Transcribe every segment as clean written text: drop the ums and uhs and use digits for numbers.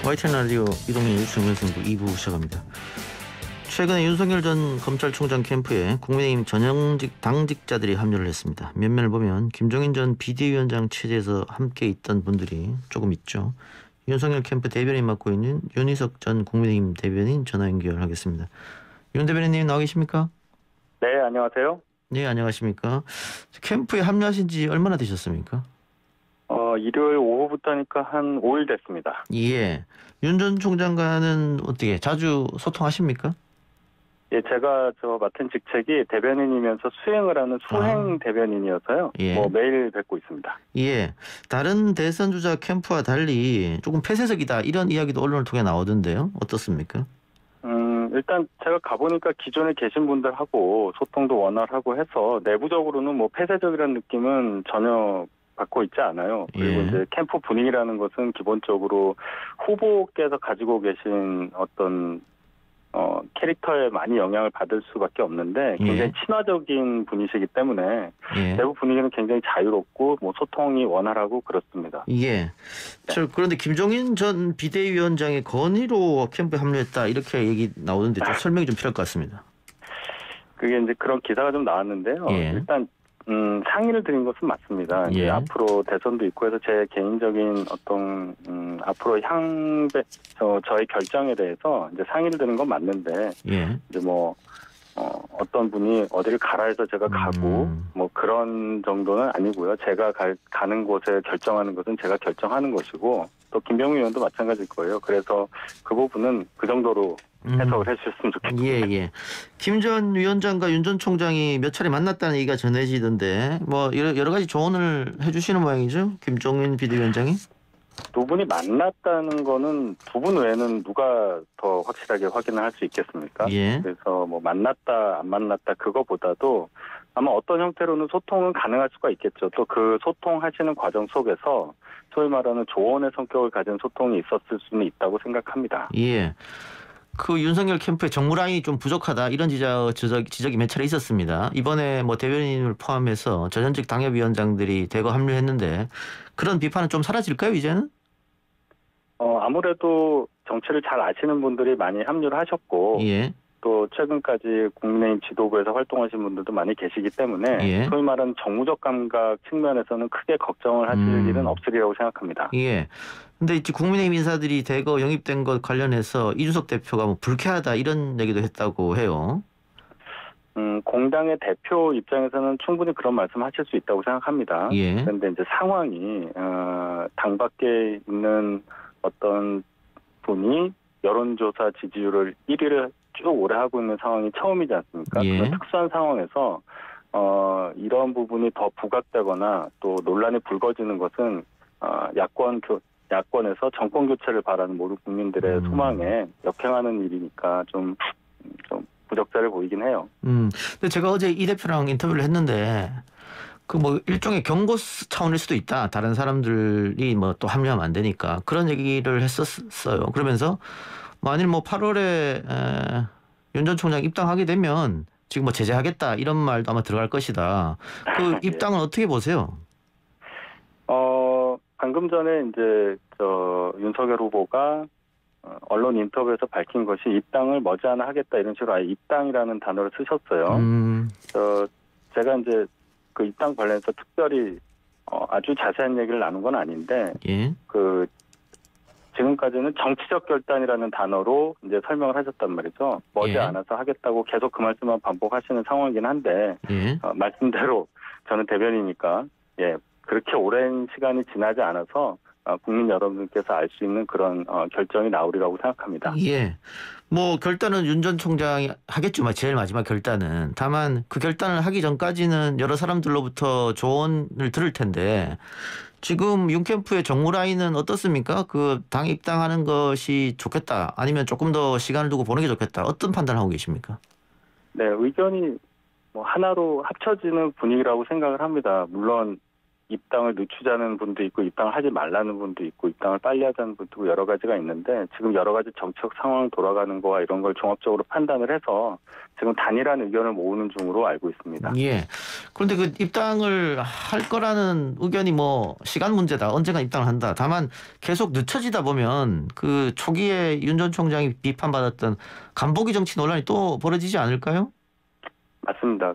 YTN 라디오 이동현 유승민승부 2부 시작합니다. 최근에 윤석열 전 검찰총장 캠프에 국민의힘 전형직 당직자들이 합류를 했습니다. 면면을 보면 김종인 전 비대위원장 체제에서 함께 있던 분들이 조금 있죠. 윤석열 캠프 대변인 맡고 있는 윤희석 전 국민의힘 대변인 전화 연결하겠습니다. 윤 대변인님 나와 계십니까? 네, 안녕하세요. 네, 안녕하십니까. 캠프에 합류하신 지 얼마나 되셨습니까? 일요일 오후부터니까 한 5일 됐습니다. 예. 윤 전 총장과는 어떻게 자주 소통하십니까? 예, 제가 맡은 직책이 대변인이면서 수행을 하는 수행 대변인이어서요. 예. 매일 뵙고 있습니다. 예. 다른 대선 주자 캠프와 달리 조금 폐쇄적이다 이런 이야기도 언론을 통해 나오던데요. 어떻습니까? 일단 제가 가보니까 기존에 계신 분들하고 소통도 원활하고 해서 내부적으로는 폐쇄적이라는 느낌은 전혀 받고 있지 않아요. 그리고 예. 이제 캠프 분위기라는 것은 기본적으로 후보께서 가지고 계신 어떤 캐릭터에 많이 영향을 받을 수밖에 없는데 굉장히 친화적인 분이시기 때문에 내부 분위기는 굉장히 자유롭고 소통이 원활하고 그렇습니다. 예. 그런데 김종인 전 비대위원장의 건의로 캠프에 합류했다 이렇게 얘기 나오는데 좀 설명이 좀 필요할 것 같습니다. 그게 이제 그런 기사가 좀 나왔는데요. 일단 상의를 드린 것은 맞습니다. 이제 앞으로 대선도 있고 해서 제 개인적인 어떤 앞으로 저의 결정에 대해서 이제 상의를 드는 건 맞는데 이제 어떤 분이 어디를 가라 해서 제가 가고 그런 정도는 아니고요. 제가 가는 곳에 결정하는 것은 제가 결정하는 것이고 또 김병민 의원도 마찬가지일 거예요. 그래서 그 부분은 그 정도로 해석을 해주셨으면 좋겠습니다. 예. 김 전 위원장과 윤 전 총장이 몇 차례 만났다는 얘기가 전해지던데 여러 가지 조언을 해주시는 모양이죠? 김종인 비대위원장이? 두 분이 만났다는 거는 두 분 외에는 누가 더 확실하게 확인을 할 수 있겠습니까? 그래서 만났다 안 만났다 그거보다도 아마 어떤 형태로는 소통은 가능할 수가 있겠죠. 또 그 소통하시는 과정 속에서 소위 말하는 조언의 성격을 가진 소통이 있었을 수는 있다고 생각합니다. 예. 그 윤석열 캠프의 정무라인이 좀 부족하다 이런 지적이 몇 차례 있었습니다. 이번에 대변인을 포함해서 전현직 당협위원장들이 대거 합류했는데 그런 비판은 좀 사라질까요 이제는? 아무래도 정치를 잘 아시는 분들이 많이 합류를 하셨고 또 최근까지 국민의힘 지도부에서 활동하신 분들도 많이 계시기 때문에 소위 말하는 정무적 감각 측면에서는 크게 걱정을 하실 일은 없으리라고 생각합니다. 근데 이제 국민의힘 인사들이 대거 영입된 것 관련해서 이준석 대표가 불쾌하다 이런 얘기도 했다고 해요. 공당의 대표 입장에서는 충분히 그런 말씀하실 수 있다고 생각합니다. 그런데 이제 상황이 당 밖에 있는 어떤 분이 여론조사 지지율을 1위를 쭉 오래 하고 있는 상황이 처음이지 않습니까? 그런 특수한 상황에서 이런 부분이 더 부각되거나 또 논란이 불거지는 것은 야권에서 정권 교체를 바라는 모든 국민들의 소망에 역행하는 일이니까 좀 부적절해 보이긴 해요. 근데 제가 어제 이 대표랑 인터뷰를 했는데 일종의 경고 차원일 수도 있다. 다른 사람들이 또 합류하면 안 되니까 그런 얘기를 했었어요. 그러면서 만일 8월에 윤 전 총장 입당하게 되면 지금 제재하겠다 이런 말도 아마 들어갈 것이다. 그 입당은 어떻게 보세요? 방금 전에 이제 윤석열 후보가 언론 인터뷰에서 밝힌 것이 입당을 머지않아 하겠다 이런 식으로 아예 입당이라는 단어를 쓰셨어요. 제가 이제 그 입당 관련해서 특별히 아주 자세한 얘기를 나눈 건 아닌데 지금까지는 정치적 결단이라는 단어로 이제 설명을 하셨단 말이죠. 머지않아서 하겠다고 계속 그 말씀만 반복하시는 상황이긴 한데 말씀대로 저는 대변이니까 그렇게 오랜 시간이 지나지 않아서 국민 여러분들께서 알 수 있는 그런 결정이 나오리라고 생각합니다. 결단은 윤 전 총장이 하겠죠. 제일 마지막 결단은. 다만 그 결단을 하기 전까지는 여러 사람들로부터 조언을 들을 텐데 지금 윤 캠프의 정무 라인은 어떻습니까? 그 당 입당하는 것이 좋겠다. 아니면 조금 더 시간을 두고 보는 게 좋겠다. 어떤 판단을 하고 계십니까? 네, 의견이 하나로 합쳐지는 분위기라고 생각을 합니다. 물론 입당을 늦추자는 분도 있고 입당을 하지 말라는 분도 있고 입당을 빨리 하자는 분도 있고 여러 가지가 있는데 지금 여러 가지 정책 상황 돌아가는 거와 이런 걸 종합적으로 판단을 해서 지금 단일한 의견을 모으는 중으로 알고 있습니다. 예. 그런데 그 입당을 할 거라는 의견이 뭐 시간 문제다. 언젠가 입당을 한다. 다만 계속 늦춰지다 보면 그 초기에 윤 전 총장이 비판받았던 간보기 정치 논란이 또 벌어지지 않을까요? 맞습니다.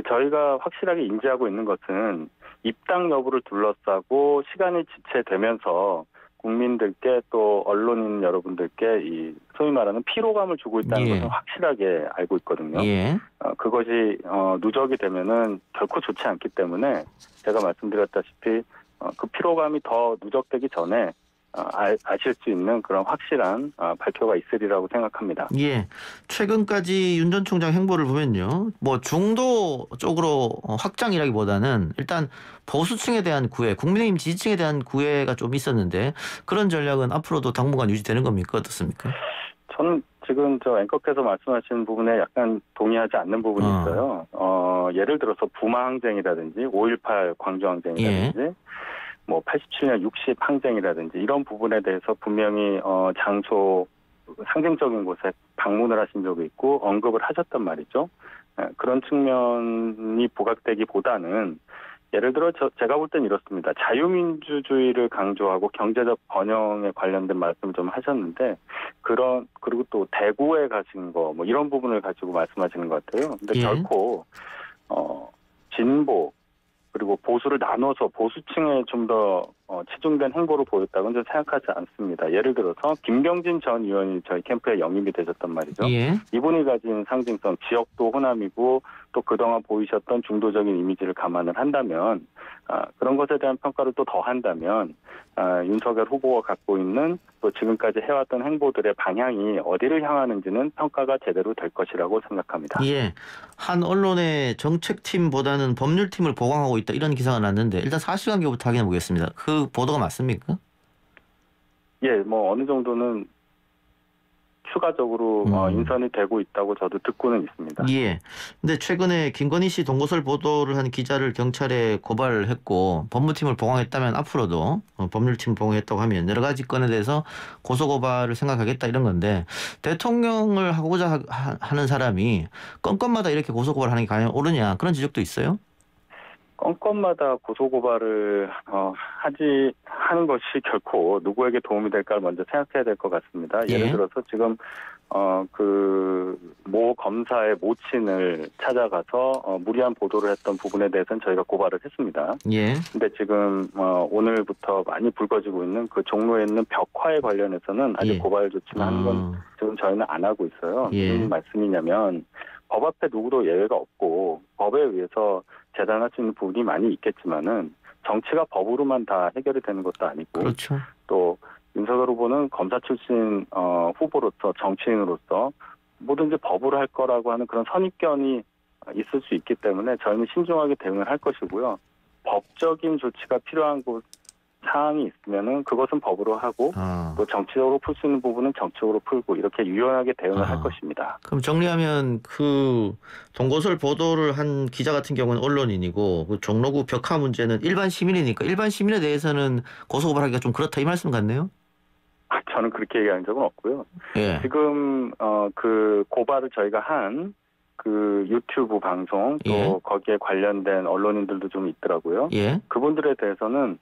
저희가 확실하게 인지하고 있는 것은 입당 여부를 둘러싸고 시간이 지체되면서 국민들께 또 언론인 여러분들께 이 소위 말하는 피로감을 주고 있다는 것은 확실하게 알고 있거든요. 예. 그것이 누적이 되면은 결코 좋지 않기 때문에 제가 말씀드렸다시피 그 피로감이 더 누적되기 전에 아실 수 있는 그런 확실한 발표가 있으리라고 생각합니다. 예. 최근까지 윤 전 총장 행보를 보면요. 뭐 중도 쪽으로 확장이라기보다는 일단 보수층에 대한 구애, 국민의힘 지지층에 대한 구애가 좀 있었는데 그런 전략은 앞으로도 당분간 유지되는 겁니까? 어떻습니까? 저는 지금 앵커께서 말씀하신 부분에 약간 동의하지 않는 부분이 있어요. 예를 들어서 부마 항쟁이라든지 5.18 광주 항쟁이라든지 뭐 87년 60 항쟁이라든지 이런 부분에 대해서 분명히 장소 상징적인 곳에 방문을 하신 적이 있고 언급을 하셨단 말이죠. 그런 측면이 부각되기보다는 예를 들어 제가 볼 땐 이렇습니다. 자유민주주의를 강조하고 경제적 번영에 관련된 말씀을 좀 하셨는데 그리고 또 대구에 가신 거 뭐 이런 부분을 가지고 말씀하시는 것 같아요. 근데 결코 진보 그리고 보수를 나눠서 보수층에 좀 더 치중된 행보를 보였다고는 저는 생각하지 않습니다. 예를 들어서 김병진 전 의원이 저희 캠프에 영입이 되셨단 말이죠. 이분이 가진 상징성, 지역도 호남이고 또 그동안 보이셨던 중도적인 이미지를 감안을 한다면 그런 것에 대한 평가를 또 더 한다면 윤석열 후보가 갖고 있는 또 지금까지 해왔던 행보들의 방향이 어디를 향하는지는 평가가 제대로 될 것이라고 생각합니다. 예. 한 언론의 정책팀보다는 법률팀을 보강하고 있다 이런 기사가 났는데 일단 사실관계부터 확인해 보겠습니다. 그 보도가 맞습니까? 예, 뭐 어느 정도는 추가적으로 인선이 되고 있다고 저도 듣고는 있습니다. 예. 근데 최근에 김건희 씨 동거설 보도를 한 기자를 경찰에 고발을 했고 법무팀을 보강했다면 앞으로도 법률팀 보강했다고 하면 여러 가지 건에 대해서 고소고발을 생각하겠다 이런 건데 대통령을 하고자 하는 사람이 건건마다 이렇게 고소고발하는 게 과연 옳으냐 그런 지적도 있어요? 건건마다 고소고발을 하는 것이 결코 누구에게 도움이 될까를 먼저 생각해야 될 것 같습니다. 예를 들어서 지금 모 검사의 모친을 찾아가서 무리한 보도를 했던 부분에 대해서는 저희가 고발을 했습니다. 근데 지금 오늘부터 많이 불거지고 있는 그 종로에 있는 벽화에 관련해서는 아직 고발 조치를 하는 건 지금 저희는 안 하고 있어요. 무슨 말씀이냐면 법 앞에 누구도 예외가 없고 법에 의해서 재단할 수 있는 부분이 많이 있겠지만은 정치가 법으로만 다 해결이 되는 것도 아니고 그렇죠. 또 윤석열 후보는 검사 출신 후보로서 정치인으로서 뭐든지 법으로 할 거라고 하는 그런 선입견이 있을 수 있기 때문에 저희는 신중하게 대응을 할 것이고요. 법적인 조치가 필요한 사항이 있으면은 그것은 법으로 하고 또 정치적으로 풀 수 있는 부분은 정치적으로 풀고 이렇게 유연하게 대응을 할 것입니다. 그럼 정리하면 그 동거설 보도를 한 기자 같은 경우는 언론인이고 그 종로구 벽화 문제는 일반 시민이니까 일반 시민에 대해서는 고소고발하기가 좀 그렇다 이 말씀 같네요. 저는 그렇게 얘기한 적은 없고요. 지금 그 고발을 저희가 한 그 유튜브 방송 또 거기에 관련된 언론인들도 좀 있더라고요. 그분들에 대해서는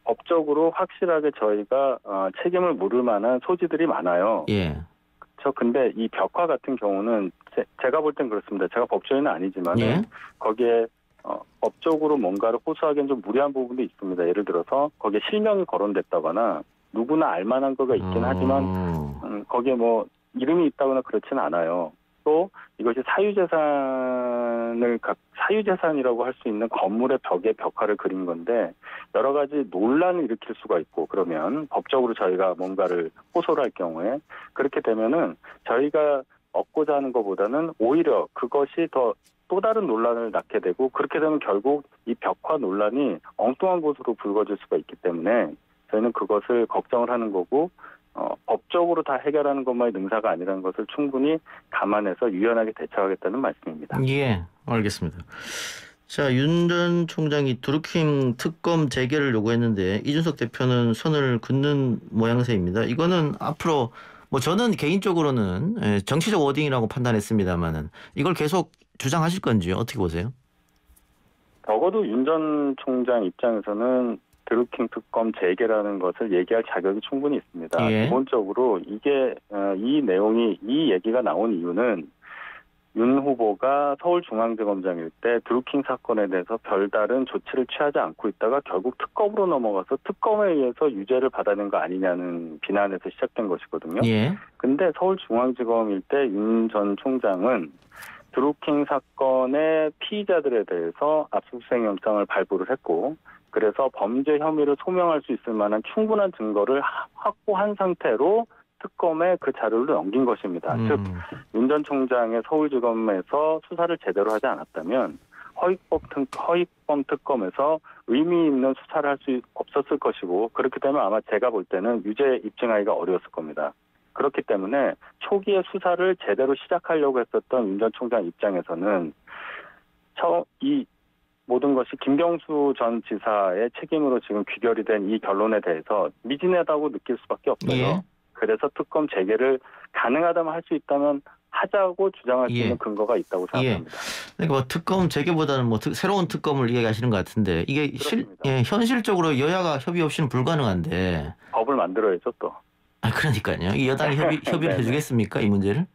법적으로 확실하게 저희가 책임을 물을 만한 소지들이 많아요. 그렇죠. 근데 이 벽화 같은 경우는 제가 볼 땐 그렇습니다. 제가 법조인은 아니지만 거기에 법적으로 뭔가를 호소하기엔 좀 무리한 부분도 있습니다. 예를 들어서 거기에 실명이 거론됐다거나 누구나 알만한 거가 있긴 하지만 거기에 뭐 이름이 있다거나 그렇지는 않아요. 또 이것이 사유재산이라고 할 수 있는 건물의 벽에 벽화를 그린 건데 여러 가지 논란을 일으킬 수가 있고 그러면 법적으로 저희가 뭔가를 호소를 할 경우에 그렇게 되면은 저희가 얻고자 하는 것보다는 오히려 그것이 또 다른 논란을 낳게 되고 그렇게 되면 결국 이 벽화 논란이 엉뚱한 곳으로 불거질 수가 있기 때문에 저희는 그것을 걱정을 하는 거고 법적으로 다 해결하는 것만이 능사가 아니라는 것을 충분히 감안해서 유연하게 대처하겠다는 말씀입니다. 예, 알겠습니다. 자, 윤 전 총장이 드루킹 특검 재개를 요구했는데 이준석 대표는 선을 긋는 모양새입니다. 이거는 앞으로 뭐 저는 개인적으로는 정치적 워딩이라고 판단했습니다만은 이걸 계속 주장하실 건지 어떻게 보세요? 적어도 윤 전 총장 입장에서는 드루킹 특검 재개라는 것을 얘기할 자격이 충분히 있습니다. 예. 기본적으로 이게 이 얘기가 나온 이유는 윤 후보가 서울중앙지검장일 때 드루킹 사건에 대해서 별다른 조치를 취하지 않고 있다가 결국 특검으로 넘어가서 특검에 의해서 유죄를 받아낸 거 아니냐는 비난에서 시작된 것이거든요. 예. 근데 서울중앙지검일 때 윤 전 총장은 드루킹 사건의 피의자들에 대해서 압수수색 영장을 발부를 했고, 그래서 범죄 혐의를 소명할 수 있을 만한 충분한 증거를 확보한 상태로 특검에 그 자료를 넘긴 것입니다. 즉, 윤 전 총장의 서울지검에서 수사를 제대로 하지 않았다면 허위범 특검에서 의미 있는 수사를 할 수 없었을 것이고, 그렇기 때문에 아마 제가 볼 때는 유죄 입증하기가 어려웠을 겁니다. 그렇기 때문에 초기에 수사를 제대로 시작하려고 했었던 윤 전 총장 입장에서는 이 모든 것이 김경수 전 지사의 책임으로 지금 귀결이 된 이 결론에 대해서 미진하다고 느낄 수밖에 없어요. 예. 그래서 특검 재개를 가능하다면 할 수 있다면 하자고 주장할 수 있는 근거가 있다고 생각합니다. 그러니까 뭐 특검 재개보다는 뭐 새로운 특검을 이야기하시는 것 같은데 이게 현실적으로 여야가 협의 없이는 불가능한데 법을 만들어야죠 또. 그러니까요. 이 여당이 협의를 해주겠습니까 이 문제를?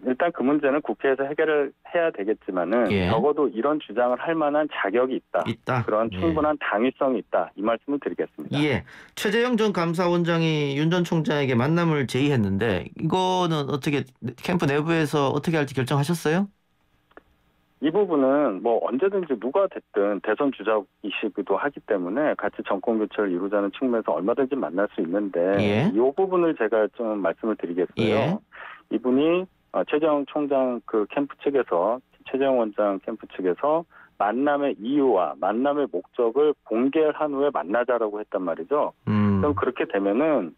일단 그 문제는 국회에서 해결을 해야 되겠지만은 적어도 이런 주장을 할 만한 자격이 있다. 그런 충분한 당위성이 있다. 이 말씀을 드리겠습니다. 예. 최재형 전 감사원장이 윤 전 총장에게 만남을 제의했는데 이거는 어떻게 캠프 내부에서 어떻게 할지 결정하셨어요? 이 부분은 뭐 언제든지 누가 됐든 대선 주자이시기도 하기 때문에 같이 정권 교체를 이루자는 측면에서 얼마든지 만날 수 있는데 이 부분을 제가 좀 말씀을 드리겠어요. 이분이 최재형 총장 그 캠프 측에서 최재형 원장 캠프 측에서 만남의 이유와 만남의 목적을 공개한 후에 만나자라고 했단 말이죠. 그럼 그렇게 되면은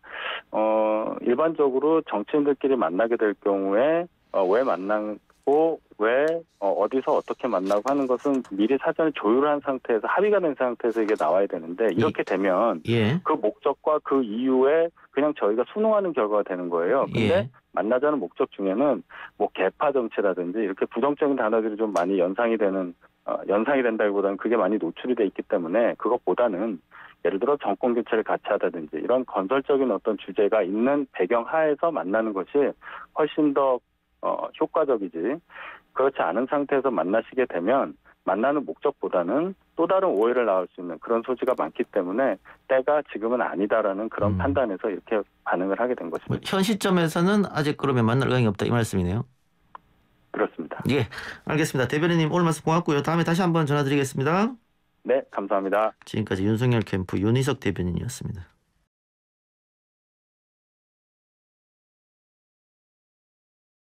일반적으로 정치인들끼리 만나게 될 경우에 왜 만나고 왜 어디서 어떻게 만나고 하는 것은 미리 사전에 조율한 상태에서 합의가 된 상태에서 이게 나와야 되는데 이렇게 되면 그 목적과 그 이유에 그냥 저희가 순응하는 결과가 되는 거예요. 근데 만나자는 목적 중에는 뭐 개파 정치라든지 이렇게 부정적인 단어들이 좀 많이 연상이 된다기보다는 그게 많이 노출이 돼 있기 때문에 그것보다는 예를 들어 정권 교체를 같이 하다든지 이런 건설적인 어떤 주제가 있는 배경 하에서 만나는 것이 훨씬 더 효과적이지. 그렇지 않은 상태에서 만나시게 되면 만나는 목적보다는 또 다른 오해를 낳을 수 있는 그런 소지가 많기 때문에 때가 지금은 아니다라는 그런 판단에서 이렇게 반응을 하게 된 것입니다. 현 시점에서는 아직 그러면 만날 의향이 없다 이 말씀이네요. 그렇습니다. 예, 알겠습니다. 대변인님 오늘 말씀 고맙고요. 다음에 다시 한번 전화드리겠습니다. 네, 감사합니다. 지금까지 윤석열 캠프 윤희석 대변인이었습니다.